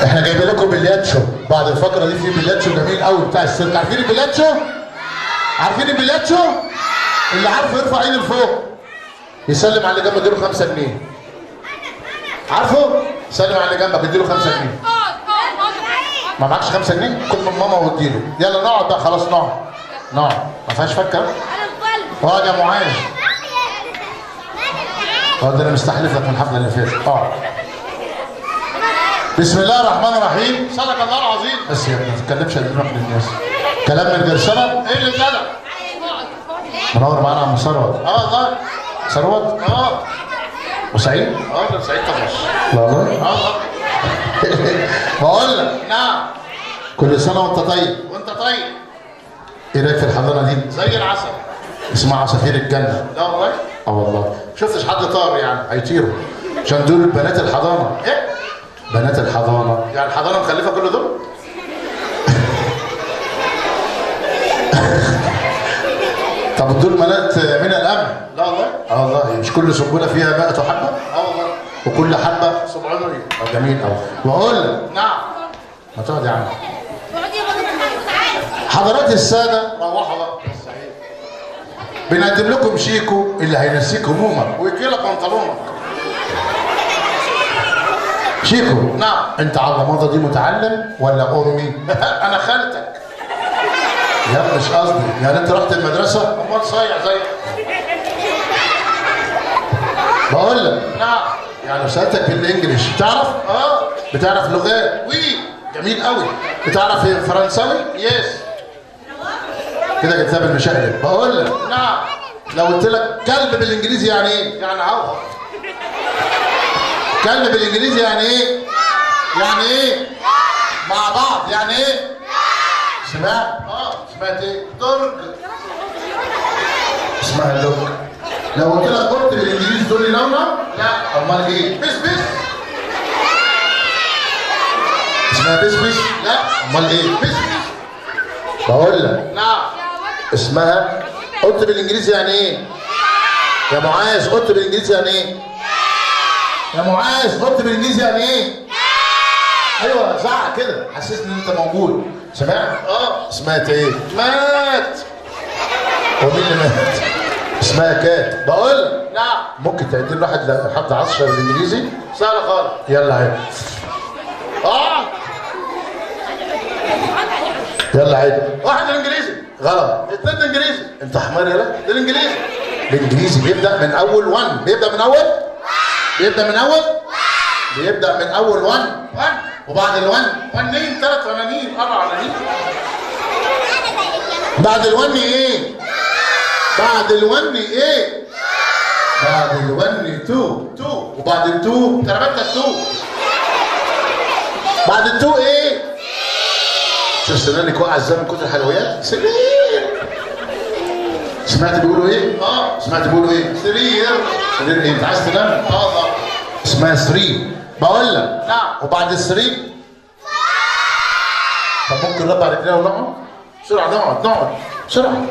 احنا جايبين لكم بلياتشو بعد الفقره دي. في بلياتشو جميل قوي بتاع السيرك. عارفين البلياتشو؟ عارفين البلياتشو؟ اللي عارفه يرفع ايده لفوق يسلم على اللي جنبه اديله 5 جنيه. عارفه؟ سلم على اللي جنبك اديله 5 جنيه. ما معكش 5 جنيه؟ خد من ماما واديله. يلا نقعد بقى خلاص نقعد. نقعد ما فيهاش فكه. اقعد يا معاذ. اقعد انا مستحلفك من الحفله اللي فاتت. اقعد. بسم الله الرحمن الرحيم. صدق الله العظيم. بس يا ابني ما تتكلمش نروح للناس. كلام من غير سند. ايه اللي اتكلم؟ منور معانا عم ثروت. والله. ثروت؟ وسعيد؟ ده سعيد طفش. لا والله؟ بقول لك. نعم. كل سنه وانت طيب. وانت طيب. ايه رايك في الحضانه دي؟ زي العسل. اسمها عصافير الجنه. لا والله؟ والله. شفتش حد طار يعني هيطيروا. عشان دول بنات الحضانه. ايه؟ بنات الحضانه. يعني الحضانه مخلفه كل دول؟ طب دول بنات من الامن. لا والله؟ والله. مش كل سنبله فيها 100 حبه؟ والله. وكل حبه 700. جميل قوي. واقول لك. نعم. ما تقعد يا عم. حضرات الساده روحوا بقى. بنقدم لكم شيكو اللي هينسيك همومك ويكيلك بنطلونك. شيكو. نعم. انت على الماضي دي متعلم ولا امي؟ انا خالتك. لا مش قصدي، يعني انت رحت المدرسه؟ امال صايع زيك. بقول لك. نعم. يعني لو سالتك بالانجلش بتعرف؟ بتعرف لغات؟ وي. جميل قوي. بتعرف فرنساوي؟ يس. كده جبتها بالمشقلب. بقول لك. نعم. لو قلت لك كلب بالانجليزي يعني ايه؟ يعني هوهو. كلب بالانجليزي يعني ايه؟ يعني ايه؟ مع بعض يعني ايه؟ سمعت؟ سمعت ايه؟ درج. اسمها اللوك. لو قلت لك قط بالانجليزي تقول لي نونة؟ لا. امال ايه؟ بس بس. اسمها بس بس؟ لا. امال ايه؟ بس بس. بقول لك. نعم. اسمها قط بالانجليزي يعني ايه؟ يا معاذ قط بالانجليزي يعني ايه؟ يا معاذ قط بالانجليزي يعني ايه؟ ايوه زعق كده حسسني ان انت موجود. سمعت؟ سمعت ايه؟ مات. ومين اللي مات؟ اسمها كات. بقول لك. نعم. ممكن تعدي لي حد 10 بالانجليزي؟ سهله خالص. يلا عيد. يلا عيد. واحد انجليزي. غلط. 2 انجليزي. انت حمار يلا؟ ده الانجليزي. الانجليزي بيبدا من اول 1. بيبدا من اول؟ بيبدا من اول؟ بيبدا من اول 1. وبعد ال1 1 3 فنانين 4 فنانين. بعد ال1 ايه؟ بعد ال1 ايه؟ بعد ال1 2 وبعد ال2 تربتة 2. بعد ال2 ايه؟ شوف سنانك واقعه ازاي من كتر الحلويات؟ سرير. سمعت بيقولوا ايه؟ سمعت بيقولوا ايه؟ سرير. سرير ايه؟ انت عايز تنام؟ اسمها 3. بقول لك. نعم. وبعد ال3 طب ممكن نربع رجلينا ونقعد؟ بسرعه نقعد بسرعه.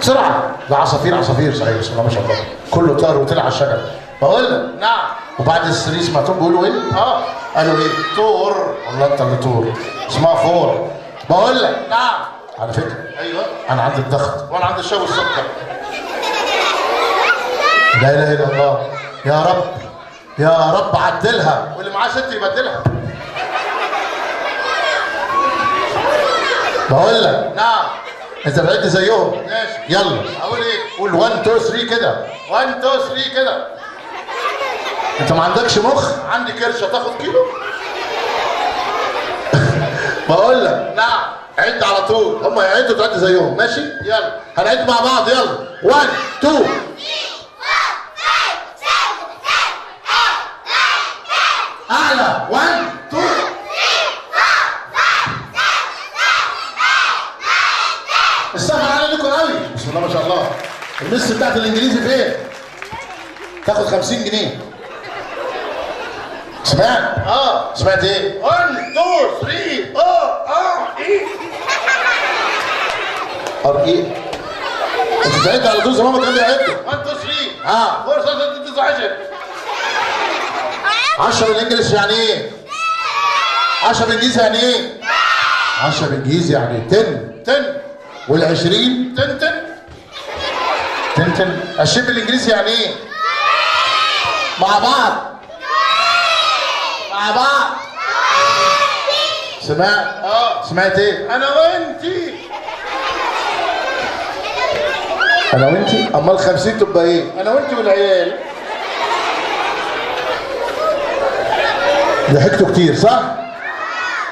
بسرعه. ده عصافير صحيح بسم الله ما شاء الله. كله طار وطلع على الشجره. بقول لك. نعم. وبعد ال3 سمعتهم بيقولوا ايه؟ قالوا ايه؟ طور. والله انت اللي طور. اسمها فور. بقول لك. نعم. على فكره. ايوه. انا عندي الضغط وانا عندي الشاي والسكر. لا اله الا الله. يا رب يا رب عدلها واللي معاه ست يبدلها. بقول لك. نعم. انت بعد زيهم. ماشي. يلا. اقول ايه؟ قول 1 2 3 كده. 1 2 3 كده. انت ما عندكش مخ؟ عندي كرشه تاخد كيلو. بقول لك. نعم. عد على طول. هم يعدوا تعد زيهم. ماشي؟ يلا. هنعد مع بعض. يلا. 1 2 اعلى. 1 2 السهل على لكم قوي. بسم الله ما شاء الله. المس بتاعت الانجليزي فين؟ تاخد 50 جنيه. سمعت؟ سمعت ايه؟ 1 2 3 ار ايه؟ انت تعد على طول زي ما تقول لي عد. 1 2 3 فرصه 10 الانجليش يعني ايه؟ 10 بالانجليزي يعني ايه؟ 10 بالانجليزي يعني 10 وال20 10 20 بالانجليزي يعني ايه؟ مع بعض سمعت؟ سمعت ايه؟ انا وانتي امال 50 تبقى ايه؟ انا وانتي والعيال. ضحكتوا كتير صح؟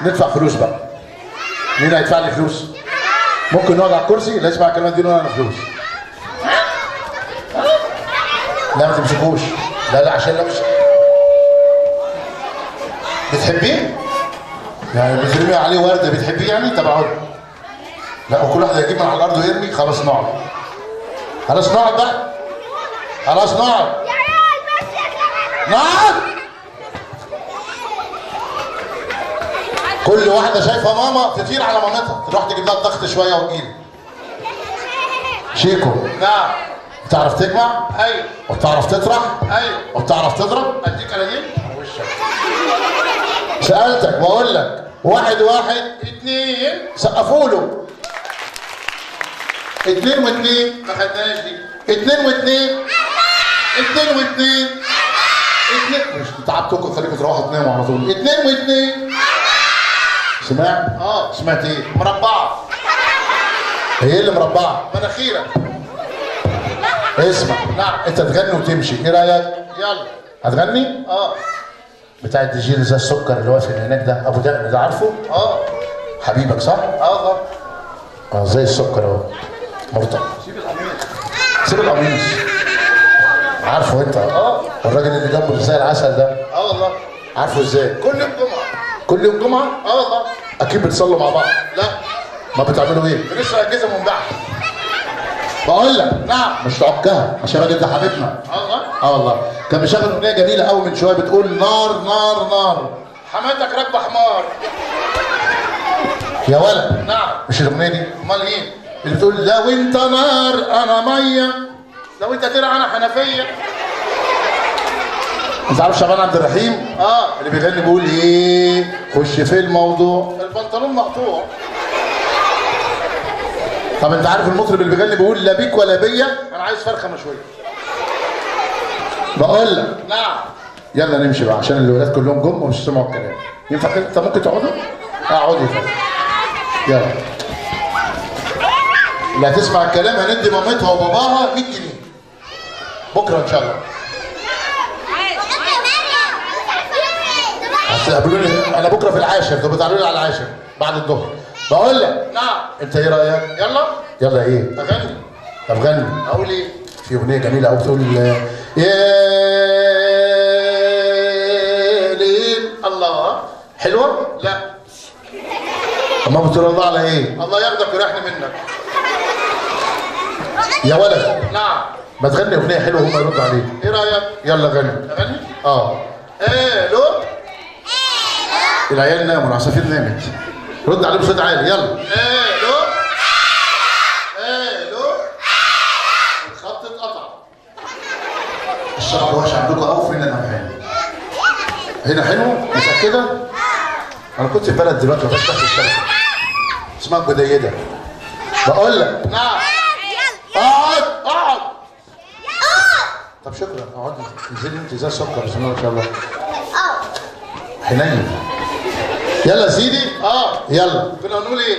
ندفع فلوس بقى. مين هيدفع لي فلوس؟ ممكن نقعد على الكرسي لا اسمع الكلمات دي نقول انا فلوس. لا ما تمسكوش. لا عشان لو مش بتحبيه؟ يعني بترمي عليه ورده بتحبيه يعني؟ طب اقعد. لا وكل واحد هيجيب من على الارض ويرمي. خلاص نقعد بقى. خلاص نقعد. كل واحده شايفه ماما تطير على مامتها تروح تجيب لها الضغط شويه وتجيلي. شيكو. نعم. بتعرف تجمع؟ ايوه. وبتعرف تطرح؟ ايوه. وبتعرف تضرب؟ اديك اناديل؟ وشك. سألتك بقول لك 1 1 2 سقفوا له. 2 و2 ما خدناش دي. 2 و2 2 و2 2 مش تعبتكم خليكم تروحوا تناموا على طول. 2 و2 سمعت؟ سمعت ايه؟ مربعة. هي اللي مربعة؟ مناخيرك. اسمع. نعم. انت تغني وتمشي، ايه رايك؟ يلا. هتغني؟ بتاع الدي جي اللي زي السكر اللي واقف هناك ده ابو دقن ده عارفه؟ حبيبك صح؟ زي السكر اهو. مرتب. سيب القميص. عارفه انت؟ الراجل اللي جنبه زي العسل ده. والله. عارفه ازاي؟ كل يوم جمعة. كل يوم جمعة؟ والله. اكيد بتصلوا مع بعض. لا. ما بتعملوا ايه؟ بنسرق اجهزة من بعض. بقول لك. نعم. مش تعكها عشان الراجل ده حبيبنا. والله. والله. كان مشغل اغنية جميلة قوي من شوية بتقول نار نار نار. حماتك راكبة حمار. يا ولد. نعم. مش الاغنية دي؟ امال ايه؟ اللي بتقول لو انت نار انا مية، لو انت ترعى انا حنفية. انت عارف شعبان عبد الرحيم؟ اللي بيغني بيقول ايه؟ خش في الموضوع. البنطلون مقطوع. طب انت عارف المطرب اللي بيغني بيقول لا بيك ولا بيا؟ انا عايز فرخه مشويه. بقول لك. نعم. يلا نمشي بقى عشان الولاد كلهم جم ومش سمعوا الكلام. ينفع كده؟ انت ممكن تقعدوا؟ اقعدي طيب. يلا. اللي هتسمع الكلام هندي مامتها وباباها 100 جنيه. بكره ان شاء الله. هتقابلوني انا بكره في العاشر، طب تعالوا لي على العاشر بعد الظهر. بقول لك. نعم. انت ايه رايك؟ يلا ايه؟ اغني. طب غني. اقول ايه؟ في اغنيه جميله قوي بتقول يا ليل. الله. حلوه؟ لا. اما بتقول الله على ايه؟ الله ياخدك ويريحني منك. يا ولد. نعم. ما تغني اغنيه حلوه وهم يردوا عليك. ايه رايك؟ يلا غني. اغني؟ الو. العيال ناموا، العصافير نامت. رد عليه بصوت عالي يلا. الو. الخط اتقطع. الشبكه وحشه عندكم قوي. فين انا حلو؟ هنا حلو؟ متاكده؟ انا كنت في بلد دلوقتي ما فيهاش تحت الشبكه. اسمها جديده. بقول لك. نعم. اقعد. طب شكرا. اقعدي. انزلي انت زي السكر بسم الله ما شاء الله. حنين. يلا يا سيدي. يلا. كنا نقول ايه؟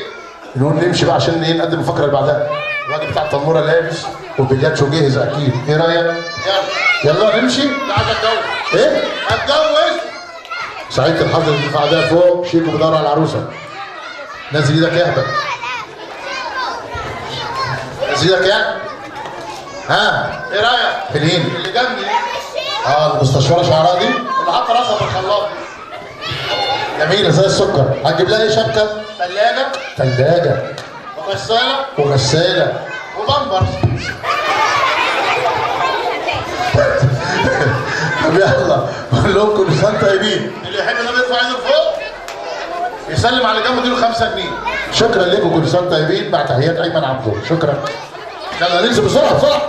نقول نمشي بقى عشان ايه نقدم الفقره اللي بعدها. الراجل بتاع التنوره لابس والبلياتشو جاهز اكيد. ايه رايك؟ يلا نمشي. لا عايز اتجوز. ايه؟ اتجوز. سعيدة الحظ اللي في عدها فوق شيكو بيدور على العروسه. نزل ايدك يا اهبل. نزل ايدك يا. ايه رايك؟ فين؟ اللي جنبي. المستشفره شعرها دي اللي حاطه راسها في الخلاط. جميله زي السكر. هتجيب لها ايه شبكه؟ ثلاجه. وغساله. وبامبرز. طب يلا قول لهم كل سنه طيبين. اللي يحب انه يرفع ايده لفوق يسلم على جنبه اديله 5 جنيه. شكرا لكم كل سنه طيبين مع تحيات ايمن عبدو. شكرا. يلا ننزل بسرعه.